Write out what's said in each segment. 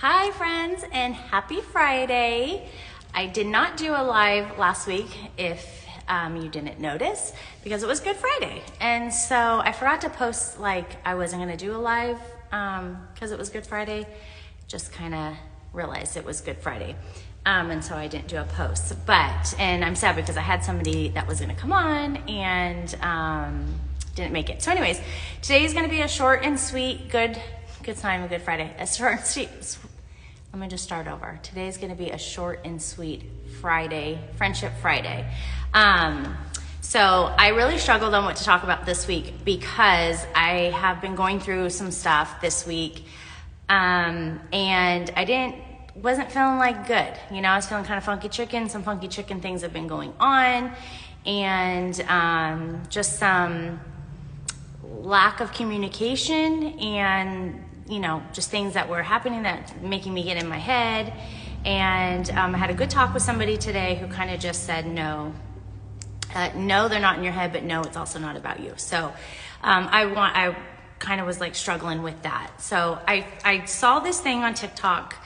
Hi friends, and happy Friday. I did not do a live last week if you didn't notice, because it was Good Friday. And so I forgot to post like I wasn't gonna do a live because it was Good Friday. Just kind of realized it was Good Friday. And so I didn't do a post, and I'm sad because I had somebody that was gonna come on and didn't make it. So anyways, today is gonna be a short and sweet, good time of Good Friday. A short and sweet, let me just start over. Today is gonna be a short and sweet Friday, Friendship Friday. So I really struggled on what to talk about this week because I have been going through some stuff this week, and I wasn't feeling like good. You know, I was feeling kind of funky chicken. Some funky chicken things have been going on, and just some lack of communication and, you know, just things that were happening that making me get in my head. And I had a good talk with somebody today who kind of just said, no, they're not in your head, but no, it's also not about you. So I kind of was like struggling with that. So I saw this thing on TikTok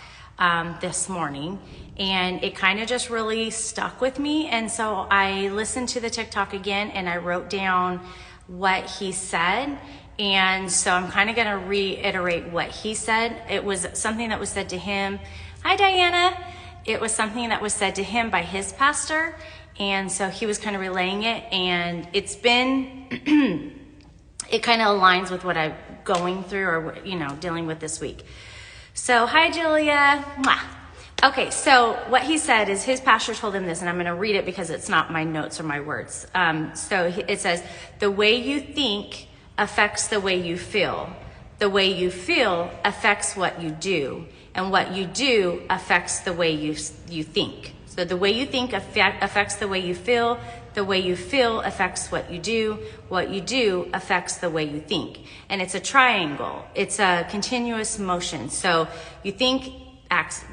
this morning, and it kind of just really stuck with me. And so I listened to the TikTok again, and I wrote down what he said. And so I'm kind of going to reiterate what he said. It was something that was said to him. Hi, Diana. It was something that was said to him by his pastor. And so he was kind of relaying it, and it's been, it kind of aligns with what I'm going through or, you know, dealing with this week. So, hi, Julia. Mwah. Okay, so what he said is his pastor told him this, and I'm going to read it because it's not my notes or my words. So it says, the way you think affects the way you feel. The way you feel affects what you do, and what you do affects the way you think. So the way you think affects the way you feel affects what you do affects the way you think. And it's a triangle. It's a continuous motion. So you think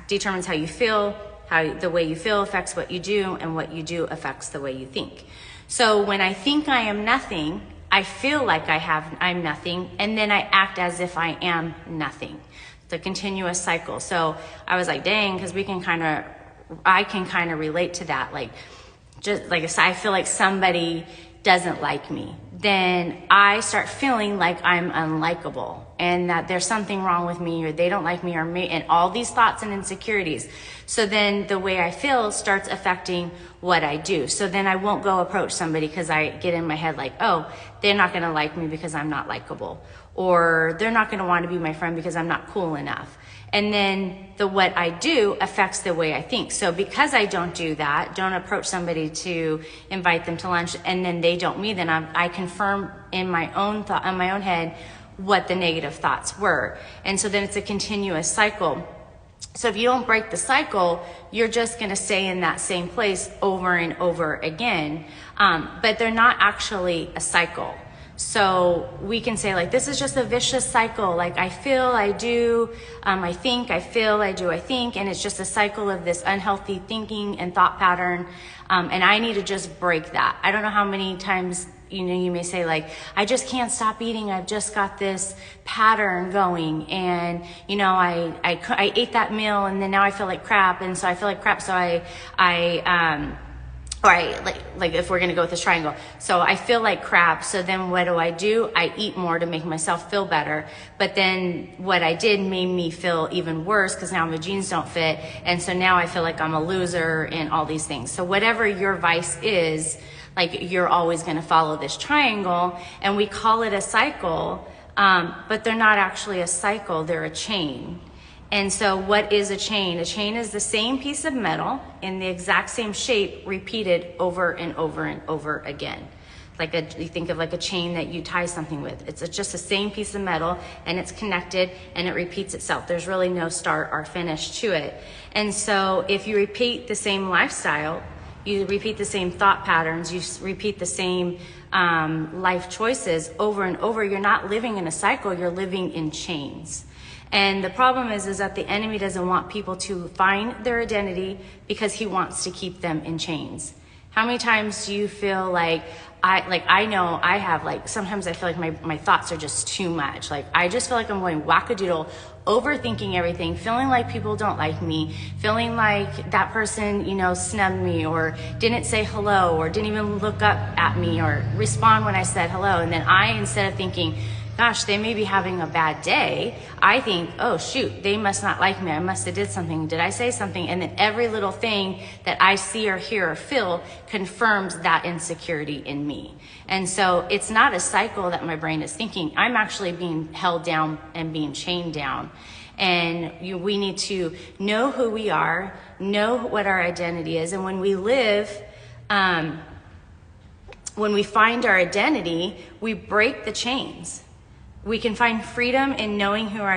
determines how you feel, how the way you feel affects what you do, and what you do affects the way you think. So when I think I am nothing, I feel like I'm nothing, and then I act as if I am nothing. It's a continuous cycle. So I was like, dang, because I can kind of relate to that. Like, just like if I feel like somebody doesn't like me, then I start feeling like I'm unlikable and that there's something wrong with me, or they don't like me, or me, and all these thoughts and insecurities. So then the way I feel starts affecting what I do. So then I won't go approach somebody because I get in my head like, oh, they're not going to like me because I'm not likable, or they're not going to want to be my friend because I'm not cool enough. And then what I do affects the way I think. So because I don't do that, don't approach somebody to invite them to lunch, and then they don't me, then I confirm in my own thought, in my own head, what the negative thoughts were. And so then it's a continuous cycle. So if you don't break the cycle, you're just going to stay in that same place over and over again. But they're not actually a cycle. So we can say like, this is just a vicious cycle. Like I feel, I do, I think, I feel, I do, I think. And it's just a cycle of this unhealthy thinking and thought pattern. And I need to just break that. I don't know how many times, you know, you may say like, I just can't stop eating. I've just got this pattern going, and, you know, I ate that meal, and then now I feel like crap. And so I feel like crap. So like if we're going to go with this triangle. So I feel like crap. So then what do? I eat more to make myself feel better. But then what I did made me feel even worse because now my jeans don't fit. And so now I feel like I'm a loser and all these things. So whatever your vice is, like you're always going to follow this triangle, and we call it a cycle. But they're not actually a cycle. They're a chain. And so what is a chain? A chain is the same piece of metal in the exact same shape repeated over and over and over again. Like you think of like a chain that you tie something with. It's just the same piece of metal, and it's connected, and it repeats itself. There's really no start or finish to it. And so if you repeat the same lifestyle, you repeat the same thought patterns, you repeat the same life choices over and over, you're not living in a cycle, you're living in chains. And the problem is that the enemy doesn't want people to find their identity because he wants to keep them in chains. How many times do you feel like, I know I have, like, sometimes I feel like my thoughts are just too much. Like, I just feel like I'm going wackadoodle, overthinking everything, feeling like people don't like me, feeling like that person, snubbed me or didn't say hello or didn't even look up at me or respond when I said hello. And then instead of thinking, gosh, they may be having a bad day, I think, oh shoot, they must not like me. I must have did something. Did I say something? And then every little thing that I see or hear or feel confirms that insecurity in me. And so it's not a cycle that my brain is thinking. I'm actually being held down and being chained down. And we need to know who we are, know what our identity is. And when we find our identity, we break the chains. We can find freedom in knowing our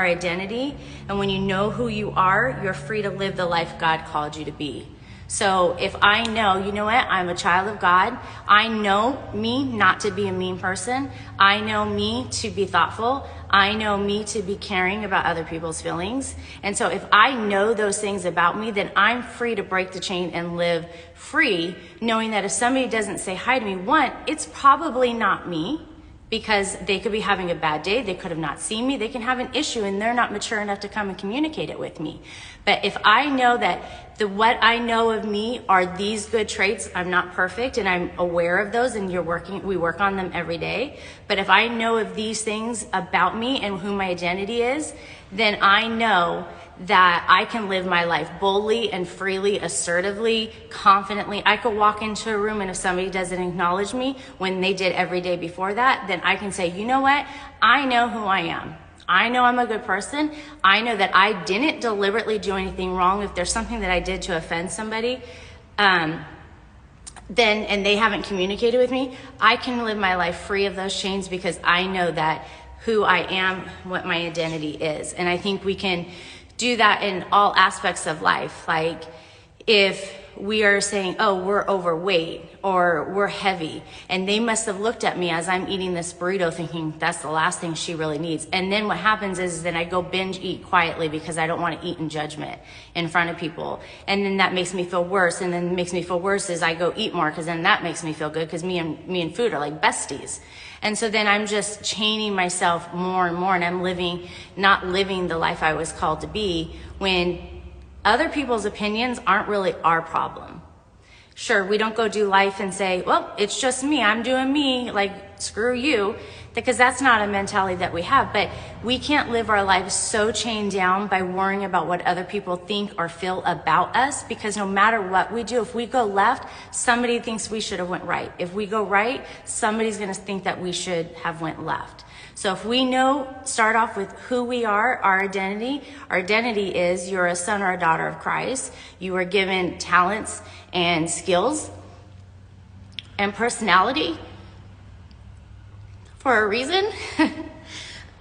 identity. And when you know who you are, you're free to live the life God called you to be. So if I know, you know what, I'm a child of God. I know me not to be a mean person. I know me to be thoughtful. I know me to be caring about other people's feelings. And so if I know those things about me, then I'm free to break the chain and live free, knowing that if somebody doesn't say hi to me, one, it's probably not me. Because they could be having a bad day, they could have not seen me, they can have an issue and they're not mature enough to come and communicate it with me. But if I know that what I know of me are these good traits, I'm not perfect and I'm aware of those, and we work on them every day. But if I know of these things about me and who my identity is, then I know that I can live my life boldly and freely, assertively, confidently. I could walk into a room and if somebody doesn't acknowledge me when they did every day before that, then I can say, you know what? I know who I am. I know I'm a good person. I know that I didn't deliberately do anything wrong. If there's something that I did to offend somebody, and they haven't communicated with me, I can live my life free of those chains because I know that who I am, what my identity is. And I think we can do that in all aspects of life. Like if we are saying, oh, we're overweight or we're heavy, and they must have looked at me as I'm eating this burrito thinking that's the last thing she really needs. And then what happens is then I go binge eat quietly because I don't want to eat in judgment in front of people. And then that makes me feel worse. And then makes me feel worse is I go eat more because then that makes me feel good because me and food are like besties. And so then I'm just chaining myself more and more, and I'm not living the life I was called to be, when other people's opinions aren't really our problem. Sure, we don't go do life and say, well, it's just me, I'm doing me, like, screw you, because that's not a mentality that we have. But we can't live our lives so chained down by worrying about what other people think or feel about us, because no matter what we do, if we go left, somebody thinks we should have went right. If we go right, somebody's going to think that we should have went left. So if we start off with who we are, our identity is you're a son or a daughter of Christ. You are given talents and skills and personality for a reason.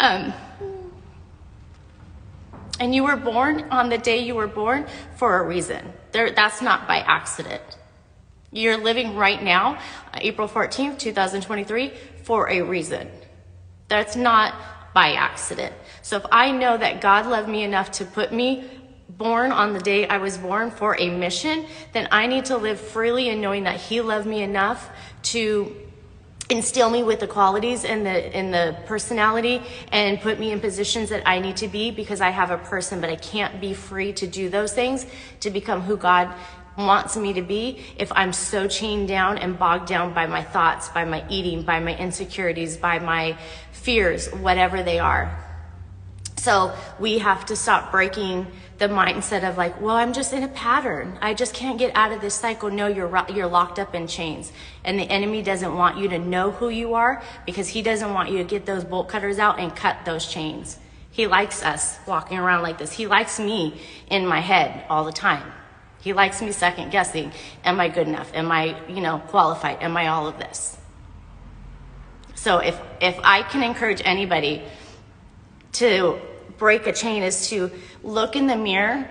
And you were born on the day you were born for a reason. That's not by accident. You're living right now, April 14th, 2023, for a reason. That's not by accident. So if I know that God loved me enough to put me born on the day I was born for a mission, then I need to live freely in knowing that He loved me enough to instill me with the qualities and the personality and put me in positions that I need to be, because I have a person, but I can't be free to do those things to become who God wants me to be if I'm so chained down and bogged down by my thoughts, by my eating, by my insecurities, by my fears, whatever they are. So we have to stop breaking the mindset of like, well, I'm just in a pattern. I just can't get out of this cycle. No, you're locked up in chains. And the enemy doesn't want you to know who you are, because he doesn't want you to get those bolt cutters out and cut those chains. He likes us walking around like this. He likes me in my head all the time. He likes me second guessing. Am I good enough? Am I, qualified? Am I all of this? So if I can encourage anybody to break a chain, is to look in the mirror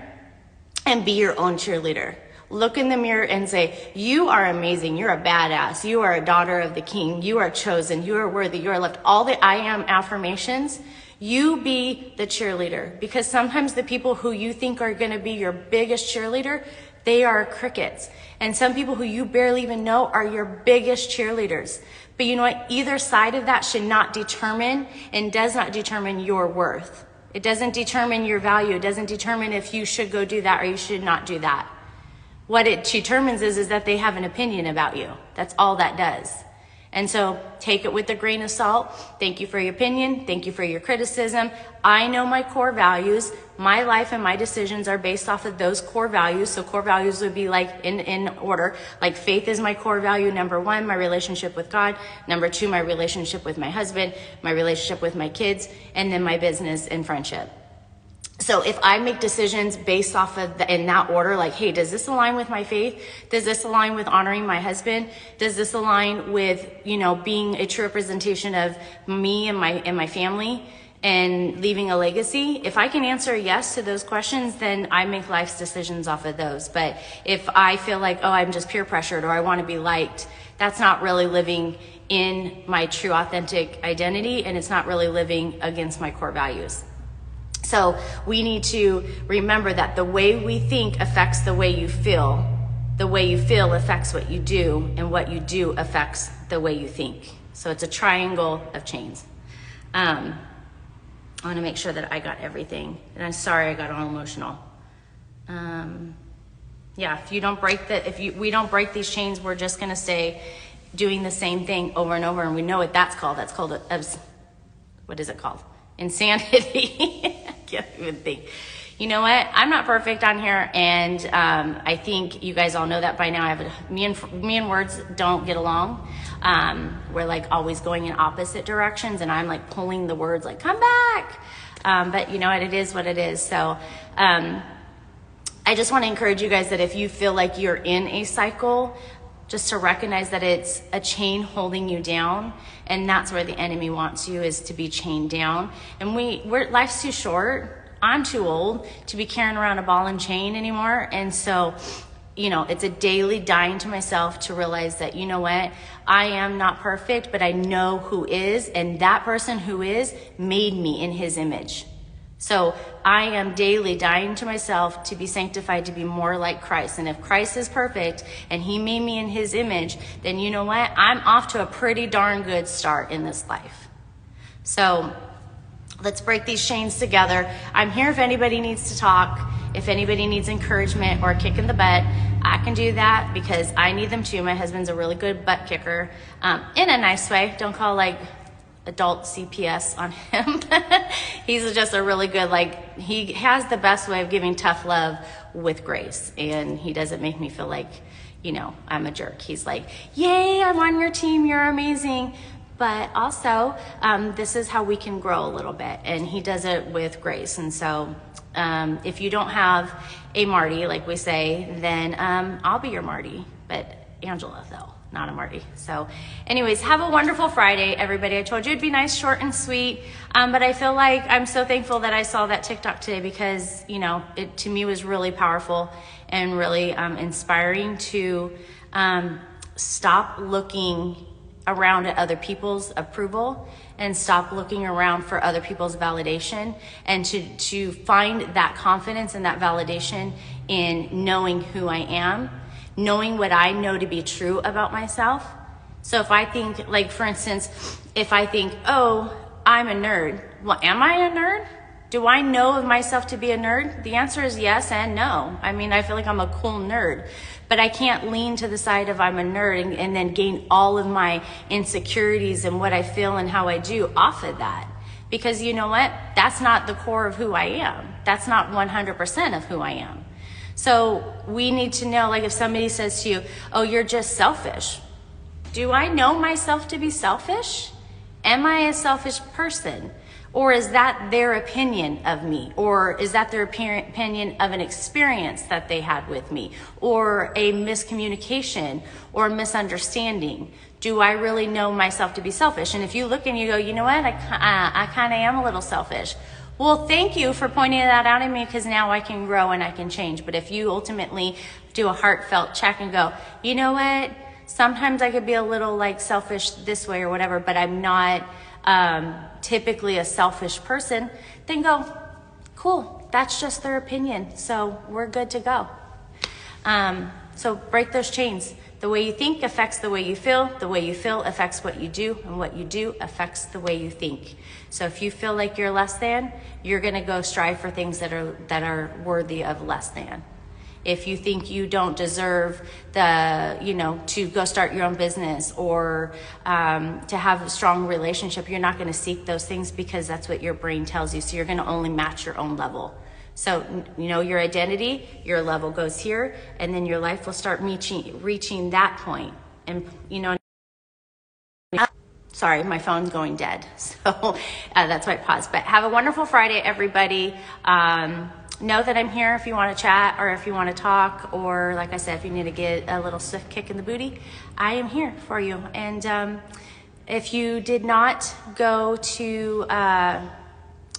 and be your own cheerleader. Look in the mirror and say, you are amazing. You're a badass. You are a daughter of the King. You are chosen. You are worthy. You are loved. All the I am affirmations. You be the cheerleader, because sometimes the people who you think are going to be your biggest cheerleader, they are crickets. And some people who you barely even know are your biggest cheerleaders. But you know what? Either side of that should not determine and does not determine your worth. It doesn't determine your value. It doesn't determine if you should go do that or you should not do that. What it determines is that they have an opinion about you. That's all that does. And so take it with a grain of salt. Thank you for your opinion. Thank you for your criticism. I know my core values. My life and my decisions are based off of those core values. So core values would be like in order, like faith is my core value. Number 1, my relationship with God. Number 2, my relationship with my husband, my relationship with my kids, and then my business and friendship. So if I make decisions based off of in that order, like, hey, does this align with my faith? Does this align with honoring my husband? Does this align with, being a true representation of me and my family and leaving a legacy? If I can answer yes to those questions, then I make life's decisions off of those. But if I feel like, oh, I'm just peer pressured or I want to be liked, that's not really living in my true authentic identity, and it's not really living against my core values. So we need to remember that the way we think affects the way you feel. The way you feel affects what you do, and what you do affects the way you think. So it's a triangle of chains. I want to make sure that I got everything. And I'm sorry I got all emotional. If we don't break these chains, we're just going to stay doing the same thing over and over. And we know what that's called. That's called what is it called? Insanity. I can't even think. You know what? I'm not perfect on here, and I think you guys all know that by now. Me and words don't get along. We're like always going in opposite directions, and I'm like pulling the words like, come back. But you know what? It is what it is. So I just want to encourage you guys that if you feel like you're in a cycle, just to recognize that it's a chain holding you down, and that's where the enemy wants you, is to be chained down. And life's too short. I'm too old to be carrying around a ball and chain anymore. And so, it's a daily dying to myself to realize that, you know what, I am not perfect, but I know who is, and that person who is made me in his image. So I am daily dying to myself to be sanctified, to be more like Christ. And if Christ is perfect and he made me in his image, then you know what? I'm off to a pretty darn good start in this life. So let's break these chains together. I'm here if anybody needs to talk, if anybody needs encouragement or a kick in the butt. I can do that because I need them too. My husband's a really good butt kicker, in a nice way. Don't call like adult CPS on him. He's just a really good, he has the best way of giving tough love with grace. And he doesn't make me feel like, I'm a jerk. He's like, yay, I'm on your team. You're amazing. But also, this is how we can grow a little bit. And he does it with grace. And so if you don't have a Marty, like we say, then I'll be your Marty. But Angela, though, not a Marty. So anyways, have a wonderful Friday, everybody. I told you it'd be nice, short and sweet. But I feel like I'm so thankful that I saw that TikTok today because, it to me was really powerful and really inspiring to stop looking around at other people's approval and stop looking around for other people's validation, and to find that confidence and that validation in knowing who I am, knowing what I know to be true about myself. So if I think, like, for instance, if I think, oh, I'm a nerd. Well, am I a nerd? Do I know of myself to be a nerd? The answer is yes and no. I mean, I feel like I'm a cool nerd, but I can't lean to the side of I'm a nerd and then gain all of my insecurities and what I feel and how I do off of that. Because you know what? That's not the core of who I am. That's not 100% of who I am. So we need to know, like if somebody says to you, oh, you're just selfish. Do I know myself to be selfish? Am I a selfish person? Or is that their opinion of me? Or is that their opinion of an experience that they had with me? Or a miscommunication or misunderstanding? Do I really know myself to be selfish? And if you look and you go, you know what, I kind of am a little selfish. Well, thank you for pointing that out at me, because now I can grow and I can change. But if you ultimately do a heartfelt check and go, you know what, sometimes I could be a little like selfish this way or whatever, but I'm not typically a selfish person, then go, cool, that's just their opinion. So we're good to go. So break those chains. The way you think affects the way you feel. The way you feel affects what you do, and what you do affects the way you think. So if you feel like you're less than, you're gonna go strive for things that are worthy of less than. If you think you don't deserve to go start your own business or to have a strong relationship, you're not gonna seek those things because that's what your brain tells you. So you're gonna only match your own level. So, your identity, your level goes here, and then your life will start reaching that point. And, sorry, my phone's going dead. So that's why I paused. But have a wonderful Friday, everybody. Know that I'm here if you want to chat or if you want to talk, or like I said, if you need to get a little stiff kick in the booty, I am here for you. And if you did not go to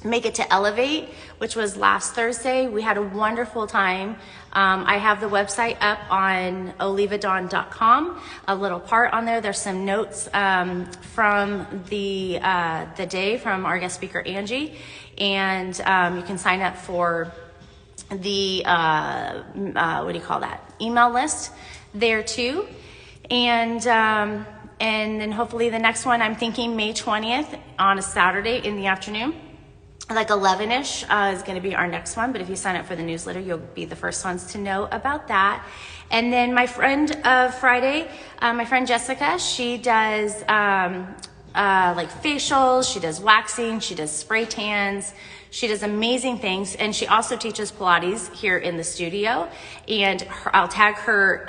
Make It to Elevate, which was last Thursday, we had a wonderful time. I have the website up on olivadawn.com, a little part on there. There's some notes from the day from our guest speaker, Angie. And you can sign up for the, email list there too. And then hopefully the next one, I'm thinking May 20th on a Saturday in the afternoon. Like 11-ish is going to be our next one. But if you sign up for the newsletter, you'll be the first ones to know about that. And then my friend of Friday, my friend Jessica, she does like facials, she does waxing, she does spray tans, she does amazing things. And she also teaches Pilates here in the studio. And I'll tag her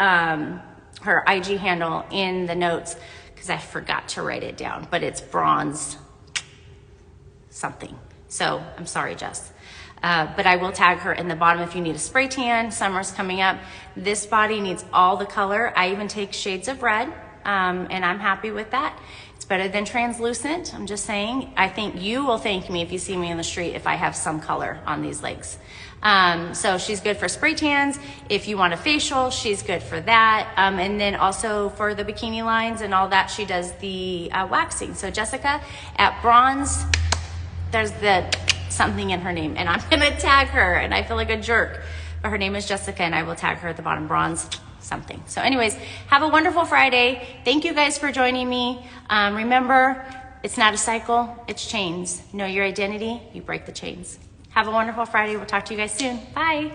her IG handle in the notes because I forgot to write it down, but it's bronze something. So I'm sorry, Jess. But I will tag her in the bottom if you need a spray tan. Summer's coming up. This body needs all the color. I even take shades of red, and I'm happy with that. It's better than translucent. I'm just saying. I think you will thank me if you see me in the street if I have some color on these legs. So she's good for spray tans. If you want a facial, she's good for that. And then also for the bikini lines and all that, she does the waxing. So Jessica at Bronze, there's the something in her name, and I'm gonna tag her, and I feel like a jerk, but her name is Jessica, and I will tag her at the bottom, Bronze something. So anyways, have a wonderful Friday. Thank you guys for joining me. Remember, it's not a cycle, it's chains. Know your identity, you break the chains. Have a wonderful Friday. We'll talk to you guys soon. Bye.